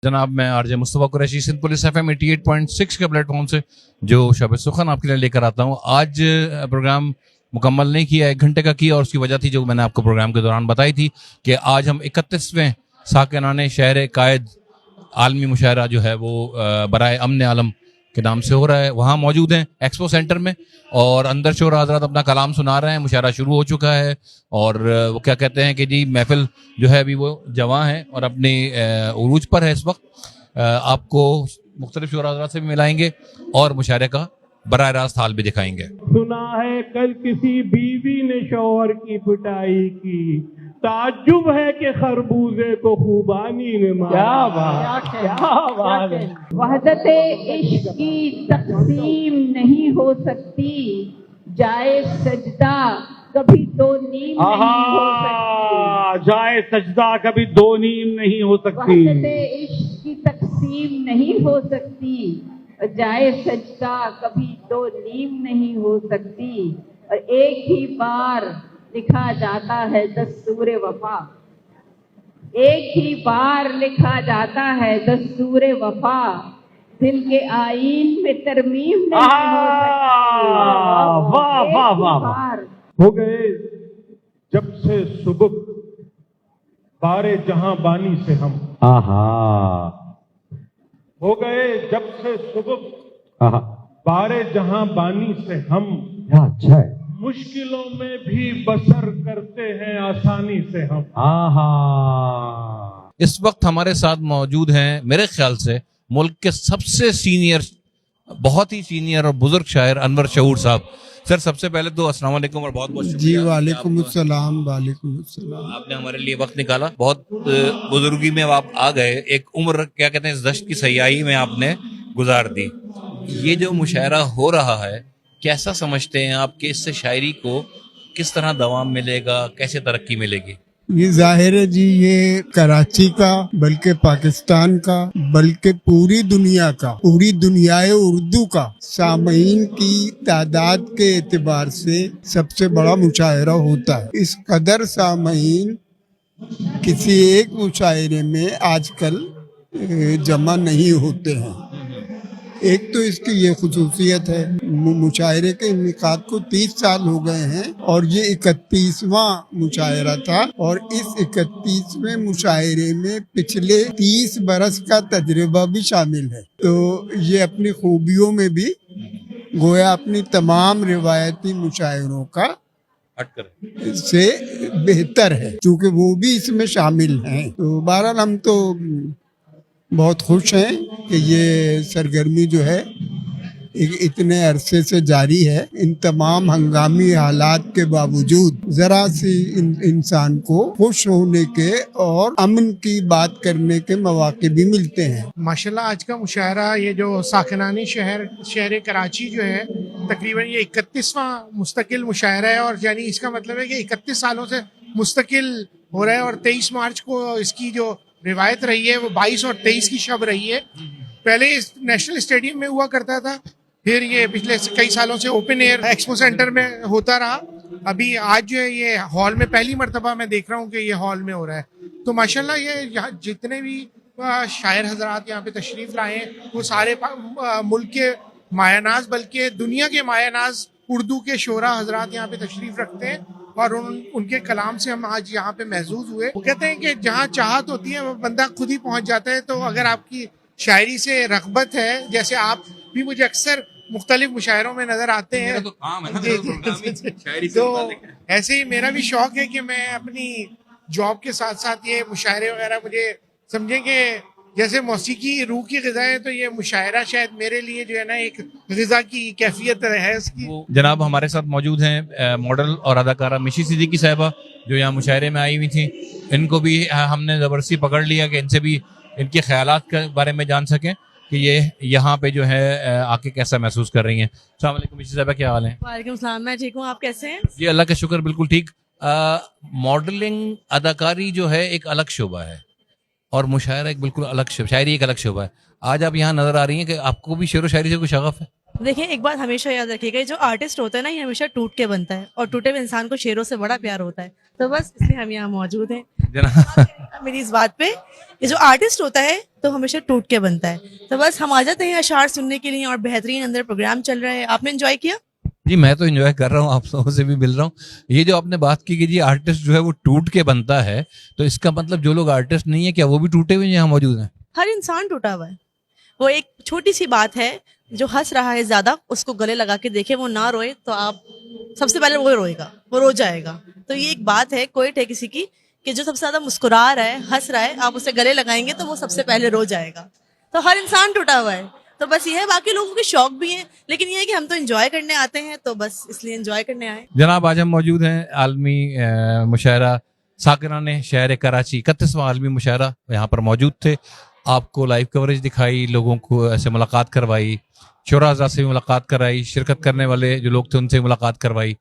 जनाब, मैं RJ Mustafa Qureshi Sindh police FM 88.6 के प्लेटफॉर्म से जो शब सुखन आपके लिए लेकर आता हूँ। आज प्रोग्राम मुकम्मल नहीं किया, 1 घंटे का किया, और उसकी वजह थी जो मैंने आपको प्रोग्राम के दौरान बताई थी कि आज हम 31वें साकिनाने शहर कायद आलमी मुशायरा जो है वो बराए अमन आलम के नाम से हो रहा है। वहाँ मौजूद हैं एक्सपो सेंटर में, और अंदर शोरा हजरात अपना कलाम सुना रहे हैं। मुशायरा शुरू हो चुका है और वो क्या कहते हैं कि जी महफिल जो है अभी वो जवां है और अपनी उरूज पर है इस वक्त। आपको मुख्तलिफ शोरा हजरात से भी मिलाएंगे और मुशायरे का बराह रास्त हाल भी दिखाएंगे। सुना है कल किसी बीवी ने शौहर की पिटाई की, ताज्जुब है कि खरबूजे को खूबानी ने मारा। क्या बात है। वहदते इश्क की तकसीम नहीं हो सकती, जाए सजदा कभी दो नीम नहीं हो सकती। जाए सजदा कभी दो नीम नहीं हो सकती। वहदते इश्क की तकसीम नहीं हो सकती, जाए सजदा कभी दो नीम नहीं हो सकती। और एक ही बार लिखा जाता है दस्तूर वफा, एक ही बार लिखा जाता है दस्तूर वफा, दिल के आईन में तरमीम नहीं हो सकती। वाह वाह वाह वाह। हो गए जब से सुबह बारे जहां बानी से हम, हो गए जब से सुबह बारे जहां बानी से हम, अच्छा है। मुश्किलों में भी बसर करते हैं आसानी से हम। इस वक्त हमारे साथ मौजूद हैं मेरे ख्याल से मुल्क के सबसे सीनियर, बहुत ही सीनियर और बुजुर्ग शायर अनवर शऊर साहब। सर, सबसे पहले तो अस्सलाम वालेकुम और बहुत बहुत जी शुक्रिया। वालेकुम अस्सलाम। वालेकुम अस्सलाम। आपने हमारे लिए वक्त निकाला। बहुत बुजुर्गी में आप आ गए, एक उम्र क्या कहते हैं इस दश्त की सयाही में आपने गुजार दी। ये जो मुशायरा हो रहा है, कैसा समझते हैं आप कि इससे शायरी को किस तरह दवाम मिलेगा, कैसे तरक्की मिलेगी? ये जाहिर है जी, ये कराची का बल्कि पाकिस्तान का बल्कि पूरी दुनिया का, पूरी दुनियाए उर्दू का सामीन की तादाद के एतबार से सबसे बड़ा मुशायरा होता है। इस कदर सामीन किसी एक मुशायरे में आजकल जमा नहीं होते हैं। एक तो इसकी ये खुसूसियत है, मुशायरे के इनकाद को 30 साल हो गए हैं और ये 31वां मुशायरा था, और इस 31वें मुशायरे में पिछले 30 बरस का तजुर्बा भी शामिल है। तो ये अपनी खूबियों में भी गोया अपनी तमाम रिवायती मुशायरों का से बेहतर है, क्योंकि वो भी इसमें शामिल हैं। तो बहरहाल हम तो बहुत खुश हैं कि ये सरगर्मी जो है इतने अरसे से जारी है। इन तमाम हंगामी हालात के बावजूद जरा सी इंसान को खुश होने के और अमन की बात करने के मौके भी मिलते हैं। माशाल्लाह आज का मुशायरा, ये जो साकिनानी शहर कराची जो है, तकरीबन ये 31वां मुस्तकिल मुशायरा है। और यानी इसका मतलब है कि 31 सालों से मुस्तकिल हो रहा है। और 23 मार्च को इसकी जो रिवायत रही है वो 22 और 23 की शब रही है। पहले इस नेशनल स्टेडियम में हुआ करता था, फिर ये पिछले कई सालों से ओपन एयर एक्सपो सेंटर में होता रहा। अभी आज जो है ये हॉल में पहली मर्तबा मैं देख रहा हूँ कि ये हॉल में हो रहा है। तो माशाल्लाह ये यहाँ जितने भी शायर हजरात यहाँ पे तशरीफ लाए हैं, वो सारे मुल्क के मायानाज बल्कि दुनिया के मायानाज उर्दू के शोरा हजरात यहाँ पे तशरीफ रखते हैं, और उनके कलाम से हम आज यहाँ पे महसूस हुए। वो कहते हैं कि जहाँ चाहत होती है वो बंदा खुद ही पहुंच जाता है। तो अगर आपकी शायरी से रग़बत है, जैसे आप भी मुझे अक्सर मुख्तलिफ मुशायरों में नजर आते हैं, तो काम है ना, तो ऐसे ही मेरा भी शौक है कि मैं अपनी जॉब के साथ साथ ये मुशायरे वगैरह, मुझे समझें कि जैसे मौसीकी रूह की ग़िज़ा है, तो ये मुशायरा शायद मेरे लिए जो है ना एक ग़िज़ा की कैफियत है इसकी। जनाब, हमारे साथ मौजूद हैं मॉडल और अदाकारा मिशी सिद्दीकी साहिबा, जो यहाँ मुशायरे में आई हुई थी। इनको भी हमने ज़बरदस्ती पकड़ लिया कि इनसे भी इनके ख्यालात के बारे में जान सकें कि ये यहाँ पे जो है आके कैसा महसूस कर रही हैं। अस्सलाम वालेकुम मिशी साहिबा, क्या हाल है? वालेकुम सलाम, मैं ठीक हूँ, आप कैसे हैं? जी अल्लाह का शुक्र, बिल्कुल ठीक। मॉडलिंग अदाकारी जो है एक अलग शोबा है और मुशायरा एक बिल्कुल अलग शोबा, शायरी एक अलग शोबा है। आज आप यहाँ नजर आ रही हैं कि आपको भी शेर व शायरी से कोई शगफ है? देखिए, एक बात हमेशा याद रखिएगा, जो आर्टिस्ट होता है ना, ये हमेशा टूट के बनता है, और टूटे हुए इंसान को शेरों से बड़ा प्यार होता है। तो बस इसलिए हम यहाँ मौजूद हैं। जना मेरी इस बात पे, ये जो आर्टिस्ट होता है तो हमेशा टूट के बनता है। तो बस हम आ जाते हैं अशार सुनने के लिए और बेहतरीन अंदर प्रोग्राम चल रहा है। आपने एंजॉय किया? जी मैं तो एंजॉय कर रहा हूँ, आप लोगों से भी मिल रहा हूँ। ये जो आपने बात की कि जी आर्टिस्ट जो है वो टूट के बनता है, तो इसका मतलब जो लोग आर्टिस्ट नहीं है क्या वो भी टूटे हुए यहाँ मौजूद हैं? हर इंसान टूटा हुआ है। वो एक छोटी सी बात है, जो हंस रहा है ज्यादा उसको गले लगा के देखे, वो ना रोए तो आप सबसे पहले वो रोएगा, वो रो जाएगा। तो ये एक बात है कोई है किसी की कि जो सबसे ज्यादा मुस्कुरा रहा है, हंस रहा है, आप उसे गले लगाएंगे तो वो सबसे पहले रो जाएगा। तो हर इंसान टूटा हुआ है। तो बस ये है, बाकी लोगों के शौक भी हैं, लेकिन ये है कि हम तो एंजॉय करने आते हैं, तो बस इसलिए एंजॉय करने आए। जनाब आज हम मौजूद हैं आलमी मुशायरा साकिराने शहर कराची, 31वां आलमी मुशायरा, यहाँ पर मौजूद थे। आपको लाइव कवरेज दिखाई, लोगों को ऐसे मुलाकात करवाई, शोराज़ा से भी मुलाकात कराई, शिरकत करने वाले जो लोग थे उनसे भी मुलाकात करवाई।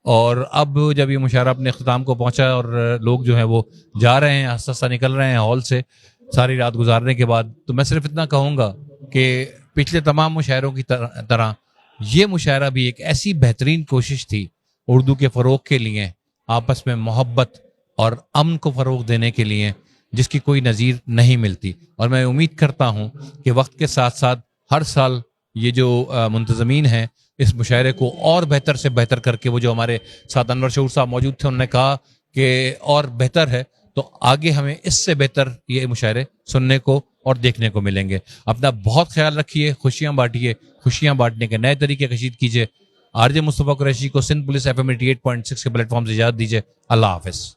और अब जब ये मुशायरा अपने अख्ताम को पहुंचा और लोग जो हैं वो जा रहे हैं, आस्ता आस्ता निकल रहे हैं हॉल से सारी रात गुजारने के बाद, तो मैं सिर्फ इतना कहूँगा कि पिछले तमाम मुशायरों की तरह ये मुशायरा भी एक ऐसी बेहतरीन कोशिश थी उर्दू के फ़रोग के लिए, आपस में मोहब्बत और अमन को फ़रोग देने के लिए, जिसकी कोई नज़ीर नहीं मिलती। और मैं उम्मीद करता हूँ कि वक्त के साथ साथ हर साल ये जो मुंतज़मीन हैं इस मुशायरे को और बेहतर से बेहतर करके, वो जो हमारे साथ अनवर शऊर साहब मौजूद थे उन्होंने कहा कि और बेहतर है, तो आगे हमें इससे बेहतर ये मुशायरे सुनने को और देखने को मिलेंगे। अपना बहुत ख्याल रखिए, खुशियाँ बांटिए, खुशियाँ बांटने के नए तरीके कशीद कीजिए। आरजे मुस्तफ़ा कुरैशी को सिंध पुलिस FM 88.6 के प्लेटफॉर्म से इजाज़त दीजिए। अल्लाह हाफ़िज़।